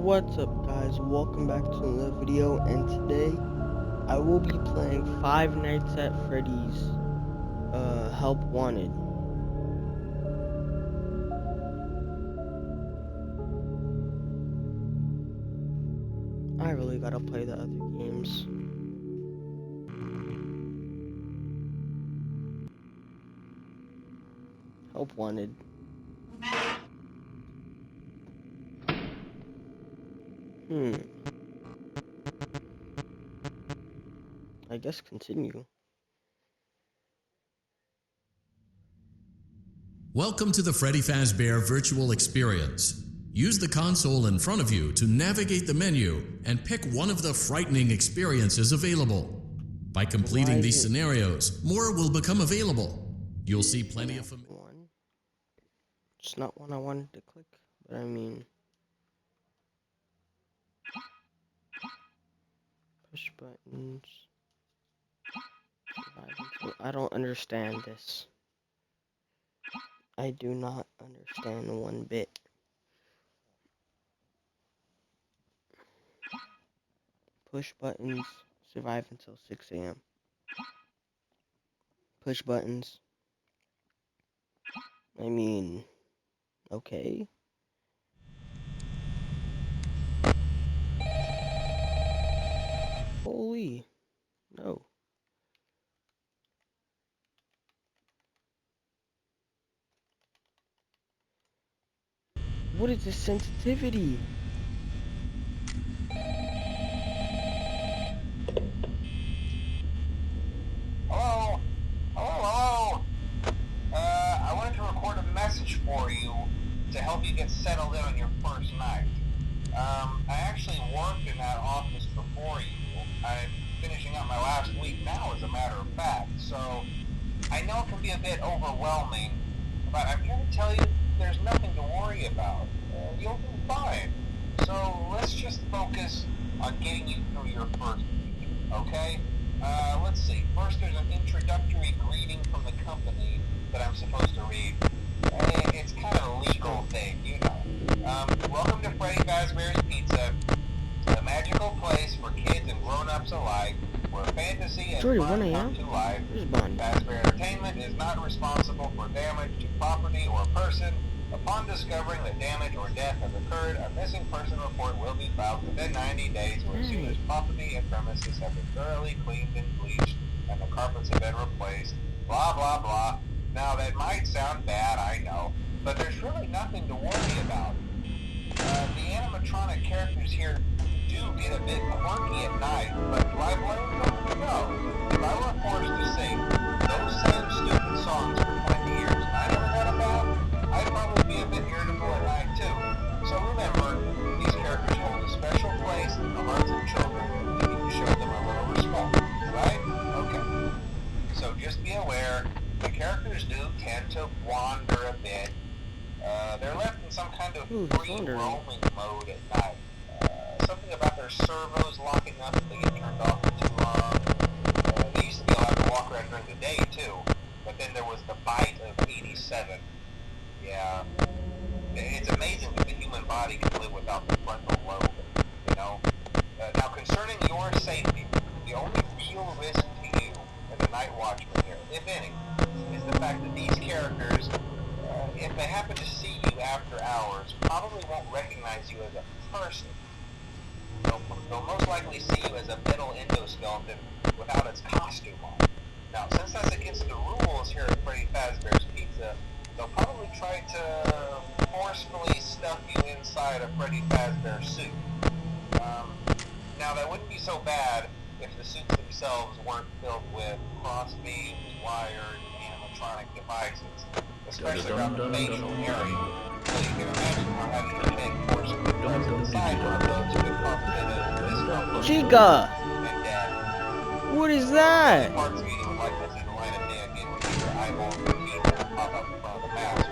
What's up guys, welcome back to another video, and today I will be playing Five Nights at Freddy's Help Wanted. I really gotta play the other games. Help Wanted. I guess continue. Welcome to the Freddy Fazbear virtual experience. Use the console in front of you to navigate the menu and pick one of the frightening experiences available. By completing these scenarios, more will become available. You'll see plenty of one. It's not one I wanted to click, but I mean, push buttons. I don't understand this. I do not understand one bit. Push buttons, survive until 6 a.m. Push buttons. I mean, okay. Holy, no. What is this sensitivity? Hello? Hello? I wanted to record a message for you to help you get settled in on your first night. I actually worked in that office before you. I'm finishing up my last week now, as a matter of fact, so I know it can be a bit overwhelming, but I'm here to tell you there's nothing to worry about. You'll do fine. So let's just focus on getting you through your first week, okay? Let's see. First, there's an introductory greeting from the company that I'm supposed to read. It's kind of a legal thing, you know. Welcome to Freddy Fazbear's Pizza, a magical place for kids and grown-ups alike, where fantasy and fun come to life. Fazbear Entertainment is not responsible for damage to property or person. Upon discovering that damage or death has occurred, a missing person report will be filed within 90 days or as soon as property and premises have been thoroughly cleaned and bleached and the carpets have been replaced. Blah, blah, blah. Now, that might sound bad, I know, but there's really nothing to worry about. The animatronic characters here do get a bit quirky at night, but do I blame them? No. If I were forced to sing those same stupid songs for 20 years and I never got a bath, I'd probably be a bit irritable at night too. So remember, these characters hold a special place in the hearts of children, and we need to show them a little respect, right? Okay. So just be aware, the characters do tend to wander a bit. They're left in some kind of free roaming mode at night. Something about their servos locking up if they get turned off for too long. They used to be allowed to walk around during the day too, but then there was the bite of 87. Yeah. It's amazing that the human body can live without the frontal lobe, you know? Now, concerning your safety, the only real risk to you as a night watchman here, if any, is the fact that these characters, if they happen to see you after hours, probably won't recognize you as a person. They'll most likely see you as a metal endoskeleton without its costume on. Now, since that's against the rules here at Freddy Fazbear's Pizza, they'll probably try to forcefully stuff you inside a Freddy Fazbear suit. Now, that wouldn't be so bad if the suits themselves weren't filled with cross-beams, wired, animatronic devices, especially around the facial area. So you can imagine how having a big forcefully pressed inside one of those could cause a bit of discomfort. Chica! And, what is that? parts of you would like to see the light of day again with your eyeballs and teeth that pop up in front of the mask.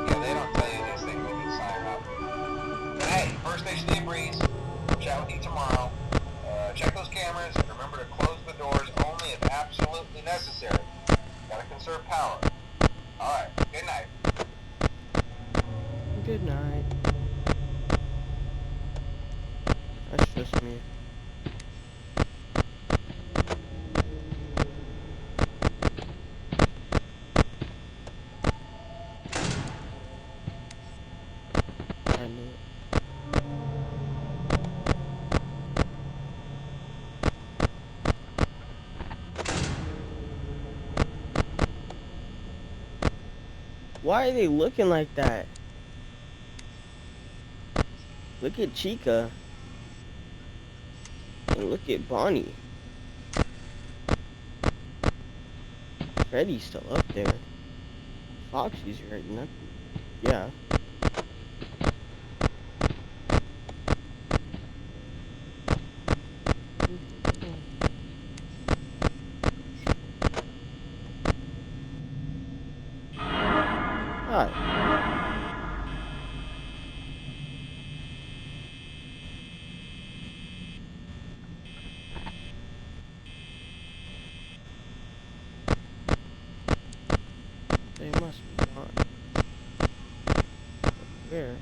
Yeah, they don't tell you these things when you sign up. But hey, first station debrief. Chat with you tomorrow. Check those cameras and remember to close the doors only if absolutely necessary. Gotta conserve power. Alright, good night. Good night. trust me. I knew it. Why are they looking like that? Look at Chica. And look at Bonnie. Freddy's still up there. Foxy's right now. Yeah. Hi. They must be gone. Where?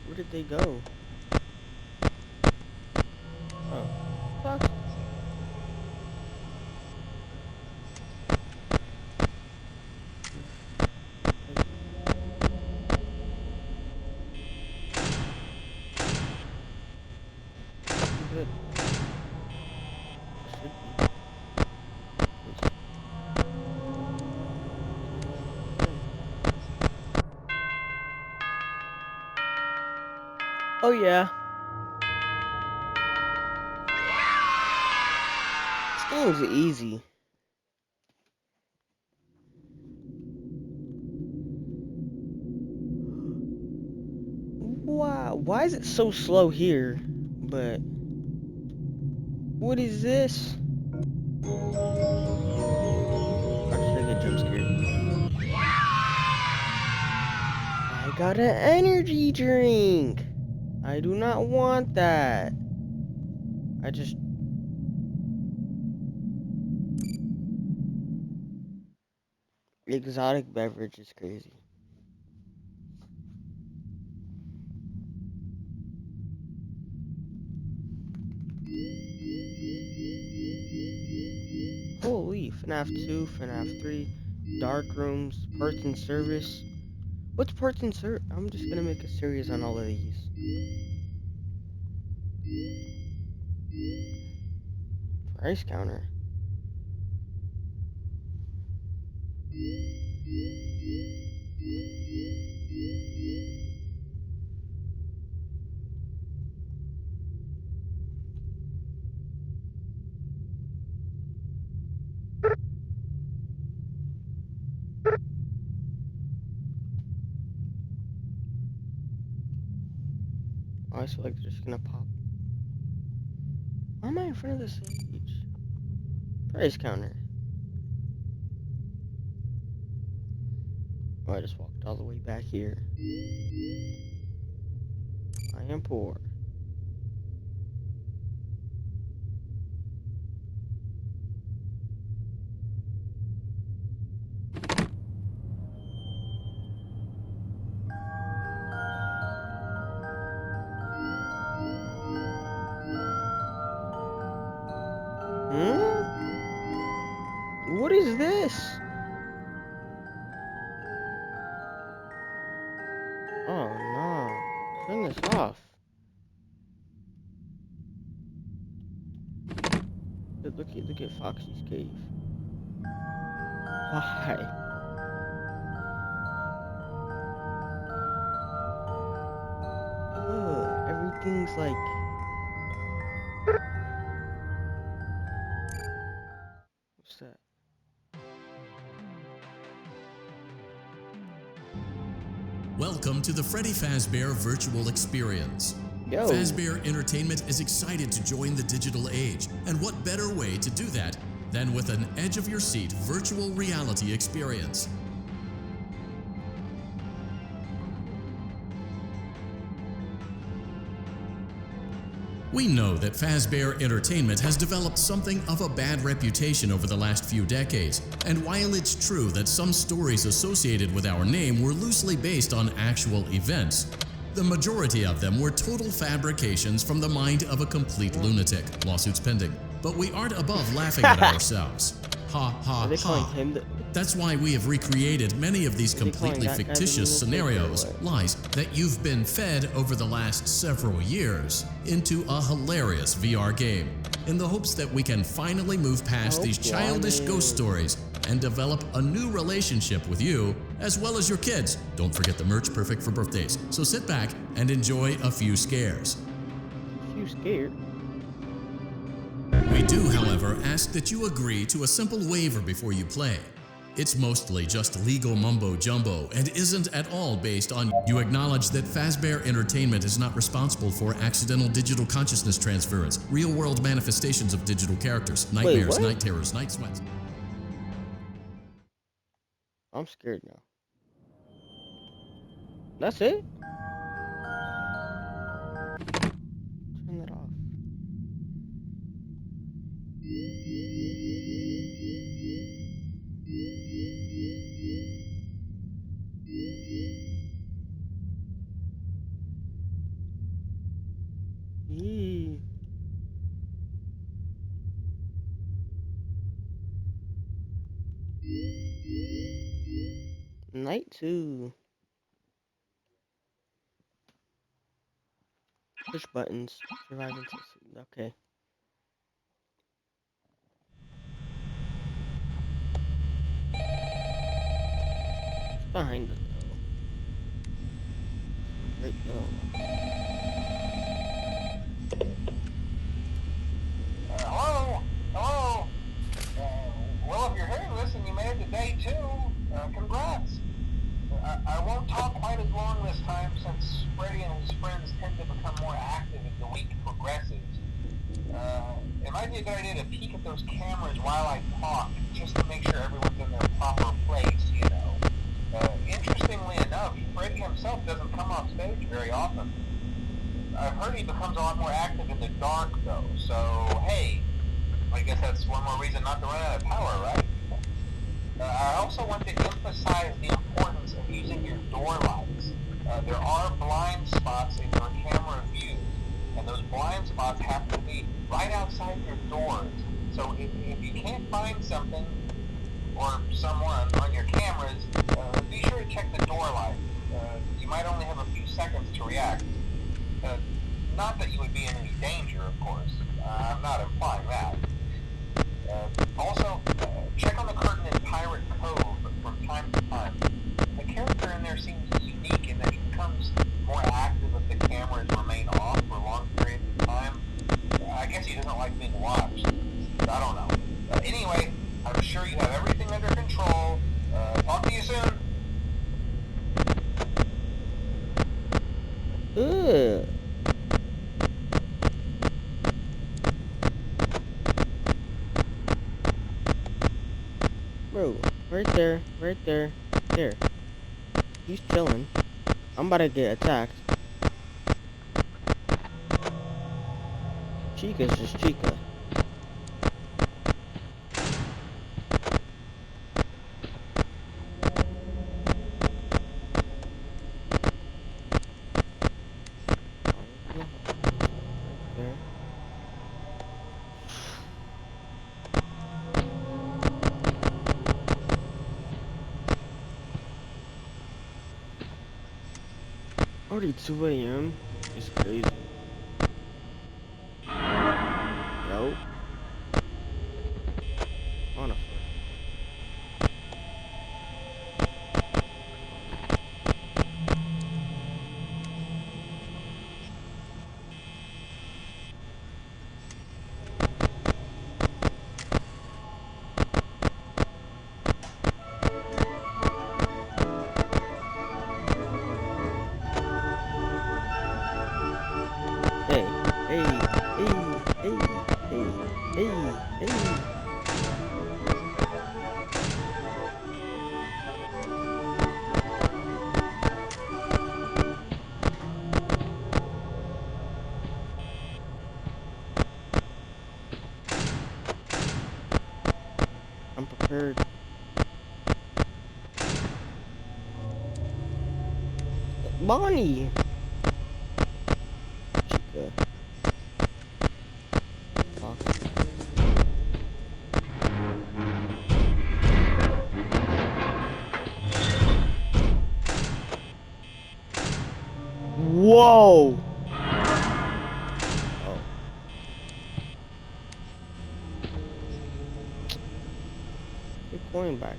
Where did they go? Oh. Foxy. Good. Should be. Oh yeah. This game's easy. Wow. Why is it so slow here? But what is this? Or should I get jump scared? I got an energy drink. I do not want that. I just... Exotic beverage is crazy. Holy, Fnaf 2, Fnaf 3, Dark Rooms, Parts and Service. What's Parts and Service? I'm just gonna make a series on all of these. Price counter. Oh, I feel like they're just gonna pop. Why am I in front of the stage? Price counter. Oh, I just walked all the way back here. I am poor. Hmm? What is this? Oh no. Turn this off. Look at Foxy's cave. Why? Everything's like... What's that? Welcome to the Freddy Fazbear Virtual Experience. Yo. Fazbear Entertainment is excited to join the digital age, and what better way to do that than with an edge-of-your-seat virtual reality experience. We know that Fazbear Entertainment has developed something of a bad reputation over the last few decades, and while it's true that some stories associated with our name were loosely based on actual events, the majority of them were total fabrications from the mind of a complete lunatic. Lawsuits pending. But we aren't above laughing at ourselves. Ha ha Are they calling ha. him the... That's why we have recreated many of these Are they calling completely that guy the fictitious lunatic or scenarios, what? lies that you've been fed over the last several years into a hilarious VR game, in the hopes that we can finally move past these childish ghost stories and develop a new relationship with you, as well as your kids. Don't forget the merch, perfect for birthdays. So sit back and enjoy a few scares. You scared? We do, however, ask that you agree to a simple waiver before you play. It's mostly just legal mumbo-jumbo and isn't at all based on... You acknowledge that Fazbear Entertainment is not responsible for accidental digital consciousness transference, real-world manifestations of digital characters, nightmares, what? night terrors, night sweats. I'm scared now. That's it? Turn that off. Yee. Night 2. Push buttons. Survive until... Okay. It's behind us though. Right though. Hello? Hello? Well, if you're hearing this and you made it to day 2, congrats. I won't talk quite as long this time since Freddy and his friends tend to become more active as the week progresses. It might be a good idea to peek at those cameras while I talk, just to make sure everyone's in their proper place, you know. Interestingly enough, Freddy himself doesn't come off stage very often. I've heard he becomes a lot more active in the dark, though, so hey, I guess that's one more reason not to run out of power, right? I also want to emphasize the importance of using your door lights. There are blind spots in your camera view, and those blind spots have to be right outside your doors. So if you can't find something or someone on your cameras, be sure to check the door light. You might only have a few seconds to react. Not that you would be in any danger, of course. I'm not implying that. Also, check on the curtain in Pirate Cove from time to time. The character in there seems unique in that he becomes more active if the cameras remain off for long periods of time. I guess he doesn't like being watched. I don't know. Anyway, I'm sure you have everything under control. Talk to you soon. Ugh. Bro, right there, right there, there. He's chilling. I'm about to get attacked. Chica's just Chica. Right there. Already 2 a.m. It's crazy. Yo. On a foot. Hey, hey, hey, hey, hey, hey, hey. heard. Bonnie! Chica. Fox. Whoa! Oh. Get coin back.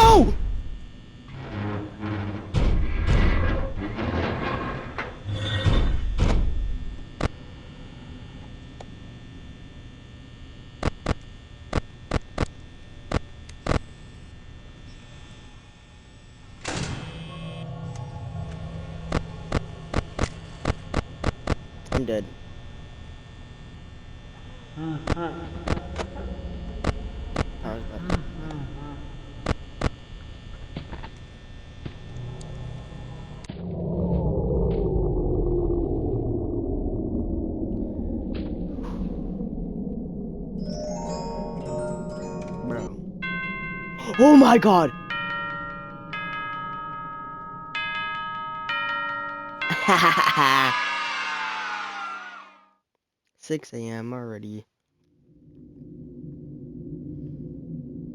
Oh! I'm dead. Power's back. Bro. Oh my god! 6 a.m. already.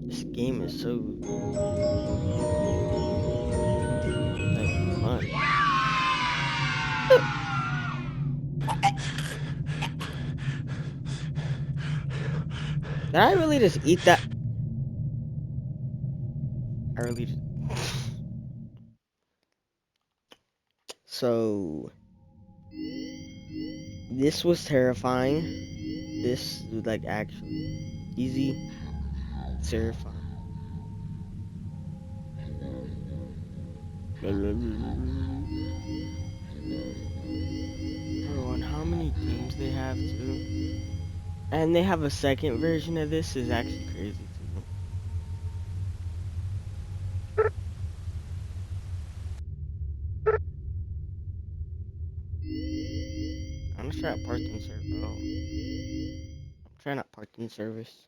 This game is so like fun. Did I really just eat that? I really just... So this was terrifying. This was like actually easy, terrifying. Bro, and how many games they have too? And they have a second version of this is actually crazy too. I'm gonna try out parking service. Oh, I'm trying out parking service.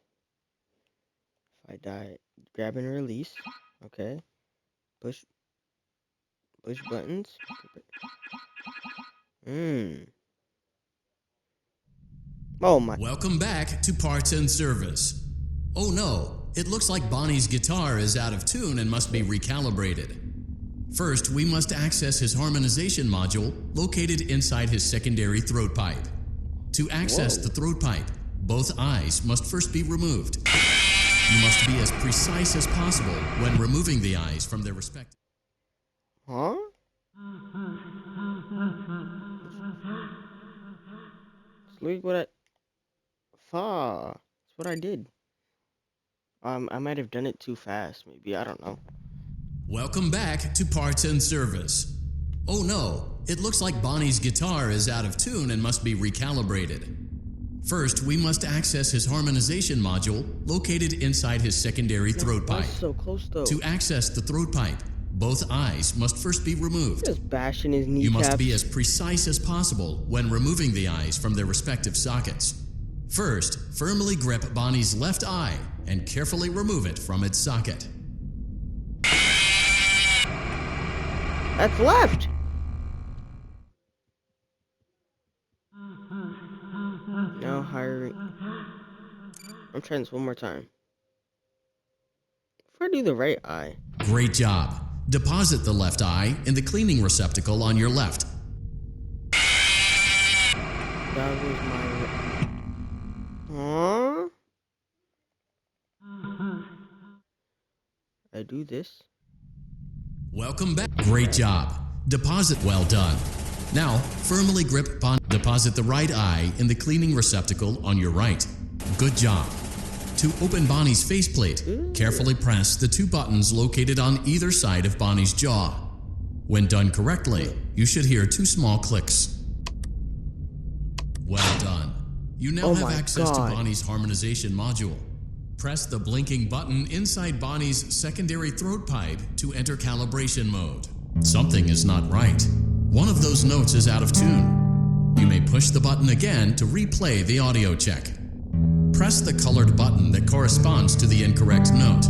If I die, grab and release. Okay. Push buttons. Oh my. Welcome back to Parts and Service. Oh no, it looks like Bonnie's guitar is out of tune and must be recalibrated. First, we must access his harmonization module located inside his secondary throat pipe. To access the throat pipe, both eyes must first be removed. You must be as precise as possible when removing the eyes from their respective... Huh? Look what I... That's what I did. I might have done it too fast, maybe. I don't know. Welcome back to Parts and Service. Oh no, it looks like Bonnie's guitar is out of tune and must be recalibrated. First, we must access his harmonization module located inside his secondary throat pipe. So close though. To access the throat pipe, both eyes must first be removed. Just bashing his kneecaps. You must be as precise as possible when removing the eyes from their respective sockets. First, firmly grip Bonnie's left eye and carefully remove it from its socket. That's left. Now hiring. I'm trying this one more time. If I do the right eye. Great job. Deposit the left eye in the cleaning receptacle on your left. That was my... Huh? I do this? Welcome back. Great job. Deposit well done. Now, firmly grip Bonnie. Deposit the right eye in the cleaning receptacle on your right. Good job. To open Bonnie's faceplate, carefully press the 2 buttons located on either side of Bonnie's jaw. When done correctly, you should hear 2 small clicks. Well done. You now Oh have my access God. to Bonnie's harmonization module. Press the blinking button inside Bonnie's secondary throat pipe to enter calibration mode. Something is not right. One of those notes is out of tune. You may push the button again to replay the audio check. Press the colored button that corresponds to the incorrect note.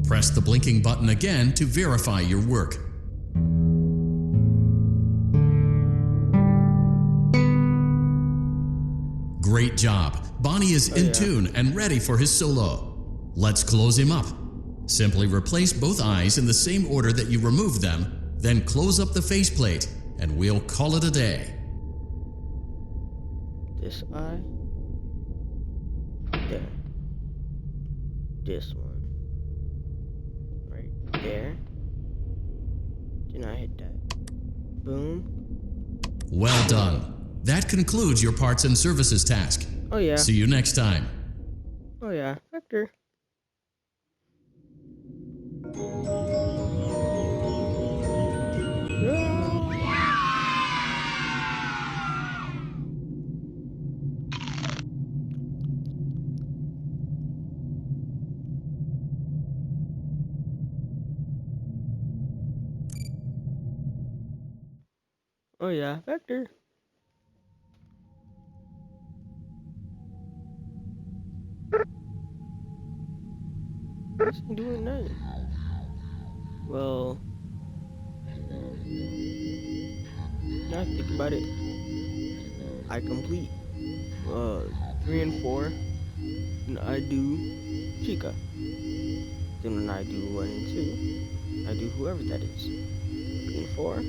Press the blinking button again to verify your work. Great job. Bonnie is in tune and ready for his solo. Let's close him up. Simply replace both eyes in the same order that you removed them, then close up the faceplate, and we'll call it a day. This eye. There. This one. Right there. Then I hit that. Boom. Well done. That concludes your parts and services task. Oh yeah. See you next time. Oh yeah. Vector. Oh yeah, Vector. What's he doing now? Well, now I think about it. I complete 3 and 4, and I do Chica. Then when I do 1 and 2, I do whoever that is. 3 and 4,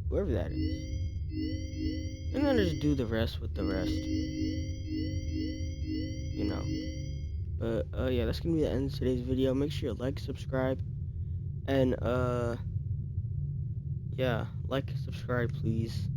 whoever that is. And then I just do the rest with the rest. You know. But yeah, that's gonna be the end of today's video. Make sure you like, subscribe, and yeah, like, subscribe, please.